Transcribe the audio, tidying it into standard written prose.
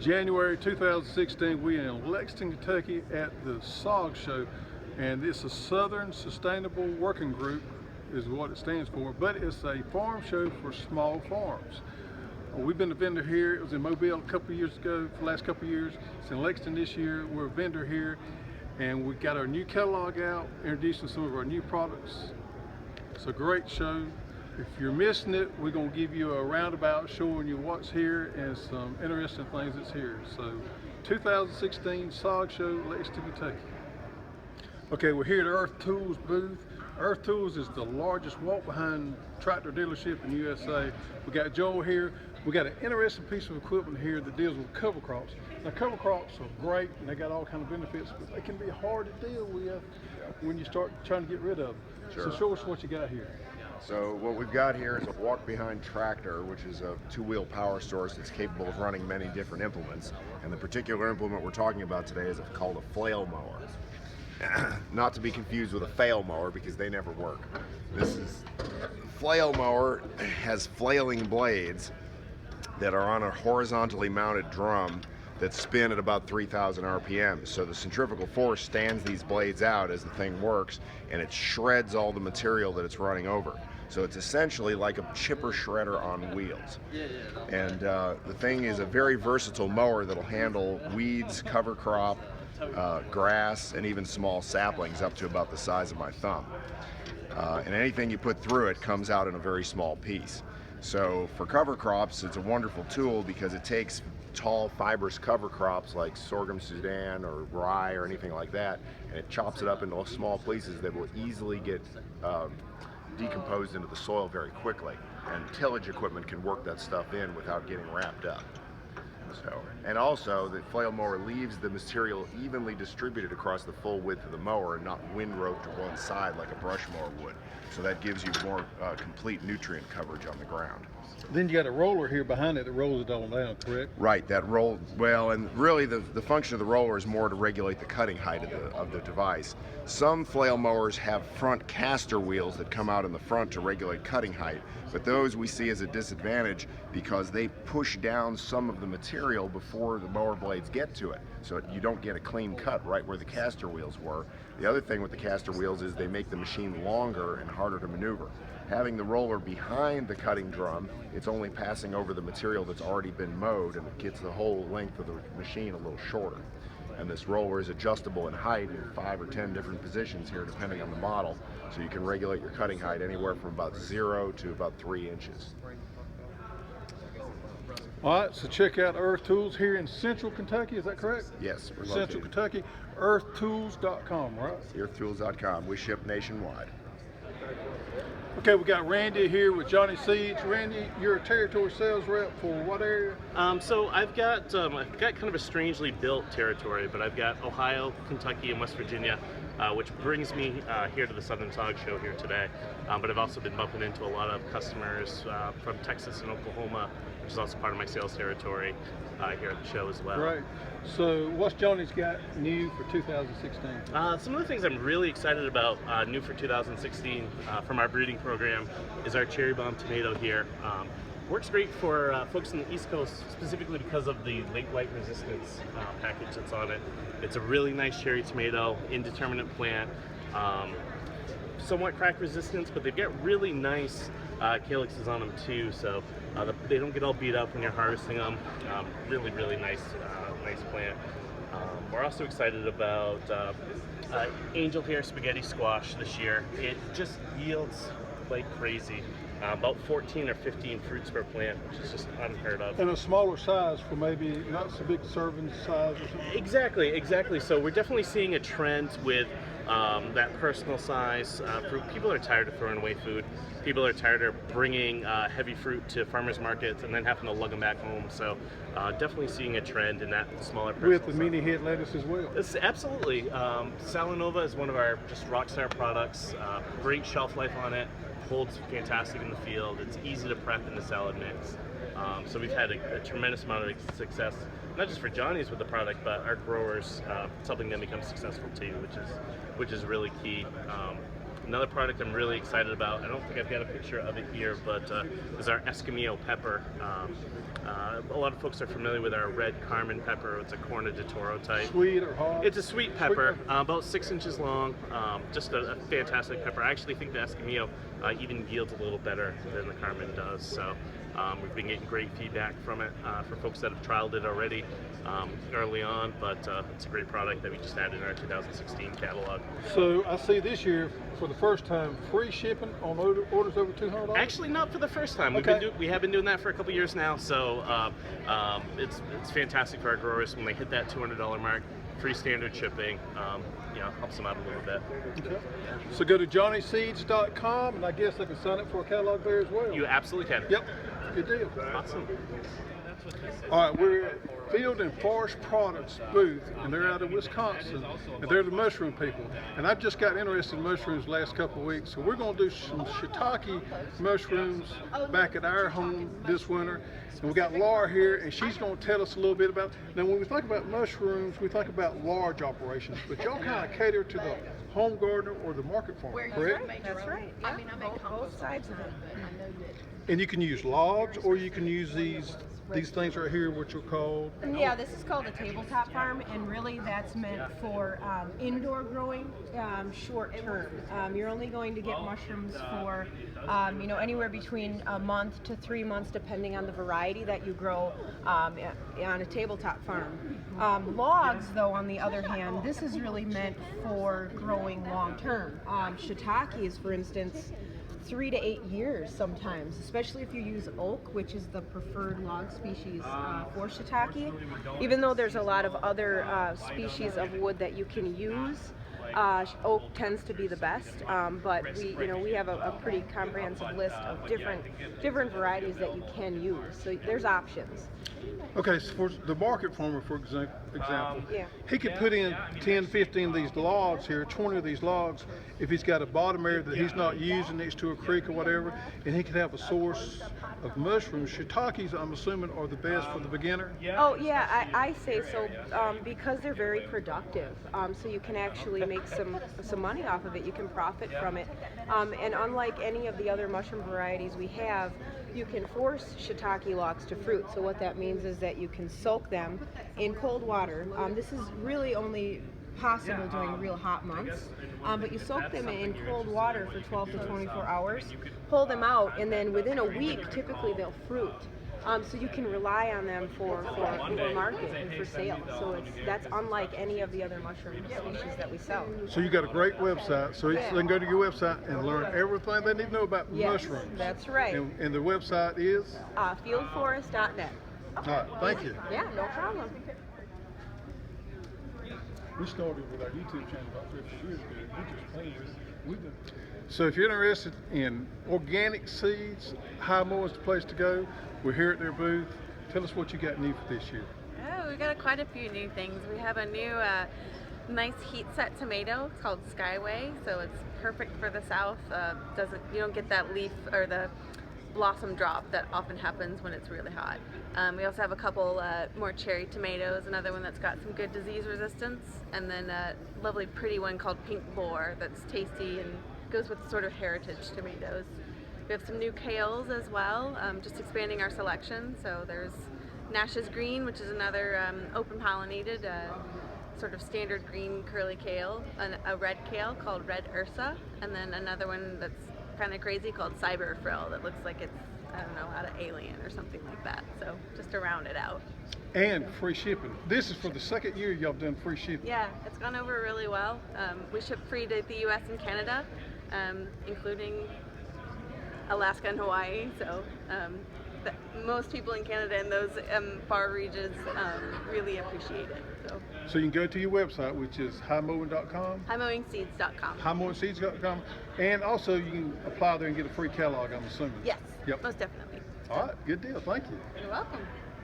January 2016, we are in Lexington, Kentucky at the SOG show, and it's a Southern Sustainable Working Group is what it stands for, but it's a farm show for small farms. We've been a vendor here. It was in Mobile a couple of years ago, for the last couple of years. It's in Lexington this year. We're a vendor here, and we got our new catalog out, introducing some of our new products. It's a great show. If you're missing it, we're going to give you a roundabout showing you what's here and some interesting things that's here. So 2016 SOG show, Lexington, Kentucky. Okay, we're here at Earth Tools booth. Earth Tools is the largest walk-behind tractor dealership in the USA. We got Joel here. We got an interesting piece of equipment here that deals with cover crops. Now, cover crops are great and they got all kinds of benefits, but they can be hard to deal with when you start trying to get rid of them. Sure. So show us what you got here. So what we've got here is a walk-behind tractor, which is a two-wheel power source that's capable of running many different implements. And the particular implement we're talking about today is called a flail mower. Not to be confused with a fail mower, because they never work. This is flail mower has flailing blades that are on a horizontally mounted drum that spin at about 3,000 RPM. So the centrifugal force stands these blades out as the thing works, and it shreds all the material that it's running over. So it's essentially like a chipper shredder on wheels. And the thing is a very versatile mower that'll handle weeds, cover crop, grass, and even small saplings up to about the size of my thumb. And anything you put through it comes out in a very small piece. So for cover crops, it's a wonderful tool because it takes tall fibrous cover crops like sorghum Sudan or rye or anything like that, and it chops it up into small pieces that will easily get decomposed into the soil very quickly, and tillage equipment can work that stuff in without getting wrapped up. So, and also the flail mower leaves the material evenly distributed across the full width of the mower and not windrow to one side like a brush mower would. So that gives you more complete nutrient coverage on the ground. Then you got a roller here behind it that rolls it all down, correct? Right, that roll, well, and really the function of the roller is more to regulate the cutting height of the device. Some flail mowers have front caster wheels that come out in the front to regulate cutting height, but those we see as a disadvantage because they push down some of the material before the mower blades get to it. So you don't get a clean cut right where the caster wheels were. The other thing with the caster wheels is they make the machine longer and harder to maneuver. Having the roller behind the cutting drum, it's only passing over the material that's already been mowed, and it gets the whole length of the machine a little shorter. And this roller is adjustable in height in 5 or 10 different positions here depending on the model, so you can regulate your cutting height anywhere from about 0 to about 3 inches. All right, so check out Earth Tools here in Central Kentucky, is that correct? Yes, we're Central located. Kentucky, earthtools.com, right? Earthtools.com. We ship nationwide. Okay, we got Randy here with Johnny Seeds. Randy, you're a territory sales rep for what area? So I've got kind of a strangely built territory, but I've got Ohio, Kentucky, and West Virginia, which brings me here to the Southern SOG show here today. But I've also been bumping into a lot of customers from Texas and Oklahoma, which is also part of my sales territory here at the show as well. Right. So what's Johnny's got new for 2016? Some of the things I'm really excited about new for 2016 from our breeding program is our Cherry Bomb tomato here. Works great for folks in the East Coast, specifically because of the late blight resistance package that's on it. It's a really nice cherry tomato, indeterminate plant, somewhat crack resistance, but they've got really nice calyxes on them too, so they don't get all beat up when you're harvesting them. Really, really nice plant. We're also excited about angel hair spaghetti squash this year. It just yields like crazy. About 14 or 15 fruits per plant, which is just unheard of. And a smaller size for maybe not so big serving size or something? Exactly. So we're definitely seeing a trend with that personal size fruit. People are tired of throwing away food. People are tired of bringing heavy fruit to farmers markets and then having to lug them back home. So definitely seeing a trend in that smaller personal With the size. mini head lettuce as well? It's absolutely. Salanova is one of our just rock star products. Great shelf life on it. Holds fantastic in the field. It's easy to prep in the salad mix. So we've had a tremendous amount of success, not just for Johnny's with the product, but our growers. It's helping them become successful too, which is really key. Another product I'm really excited about, I don't think I've got a picture of it here, but is our Escamillo pepper. A lot of folks are familiar with our red Carmen pepper. It's a Corna de Toro type. Sweet or hot? It's a sweet pepper, about 6 inches long. Just a fantastic pepper. I actually think the Escamillo even yields a little better than the Carmen does. So we've been getting great feedback from it for folks that have trialed it already early on. But it's a great product that we just added in our 2016 catalog. So I see this year, for the first time, free shipping on orders over $200. Actually, not for the first time. Okay. We have been doing that for a couple years now, so it's fantastic for our growers when they hit that $200 mark. Free standard shipping, helps them out a little bit. Okay. So go to johnnyseeds.com, and I guess they can sign up for a catalog there as well. You absolutely can. Yep. Good deal. Awesome. All right, we're at Field and Forest Products booth, and they're out of Wisconsin, and they're the mushroom people. And I just got interested in mushrooms the last couple of weeks, so we're going to do some shiitake mushrooms back at our home this winter. And we got Laura here, and she's going to tell us a little bit about. Now, when we think about mushrooms, we think about large operations, but y'all kind of cater to the home gardener or the market farmer, correct? That's right. I mean, both sides of it. And you can use logs, or you can use these things right here, which are called. Yeah, this is called a tabletop farm, and really that's meant for indoor growing, short term. You're only going to get mushrooms for, anywhere between a month to 3 months, depending on the variety that you grow on a tabletop farm. Logs, though, on the other hand, this is really meant for growing long term. Shiitakes, for instance, 3 to 8 years sometimes, especially if you use oak, which is the preferred log species for shiitake. Even though there's a lot of other species of wood that you can use, oak tends to be the best. But we have a pretty comprehensive list of different varieties that you can use. So there's options. Okay, so for the market farmer, for example, Yeah. he could put in 10, 15 of these logs here, 20 of these logs, if he's got a bottom area that he's not using next to a creek or whatever, and he could have a source of mushrooms. Shiitakes, I'm assuming, are the best for the beginner? Oh yeah, I say so because they're very productive. So you can actually make some money off of it. You can profit from it. And unlike any of the other mushroom varieties we have, you can force shiitake logs to fruit. So what that means is that you can soak them in cold water. This is really only possible during real hot months, but you soak them in cold water for 12 to 24 hours, pull them out, and then within a week, typically they'll fruit. So you can rely on them for market and for sale. So that's unlike any of the other mushroom species that we sell. So you got a great website, so they can go to your website and learn everything they need to know about mushrooms. That's right. And the website is? Fieldforest.net. All right, thank you. Yeah, no problem. We started with our YouTube channel about 3 or 4 years ago. We just playing with it. So if you're interested in organic seeds, High Mow is the place to go. We're here at their booth. Tell us what you got new for this year. Oh, we've got quite a few new things. We have a new nice heat set tomato. It's called Skyway, so it's perfect for the south. You don't get that leaf or the blossom drop that often happens when it's really hot. We also have a couple more cherry tomatoes, another one that's got some good disease resistance, and then a lovely pretty one called Pink Boar that's tasty and goes with sort of heritage tomatoes. We have some new kales as well, just expanding our selection. So there's Nash's Green, which is another open pollinated sort of standard green curly kale, a red kale called Red Ursa, and then another one that's kind of crazy called Cyber Frill that looks like it's, I don't know, out of Alien or something like that. So just to round it out. And free shipping. This is for the second year y'all done free shipping. Yeah, it's gone over really well. We ship free to the US and Canada, including Alaska and Hawaii. So most people in Canada and those far regions really appreciate it. So you can go to your website, which is highmowing.com. Highmowingseeds.com. Highmowingseeds.com. And also you can apply there and get a free catalog, I'm assuming. Yes, Yep. most definitely. All right, good deal. Thank you. You're welcome.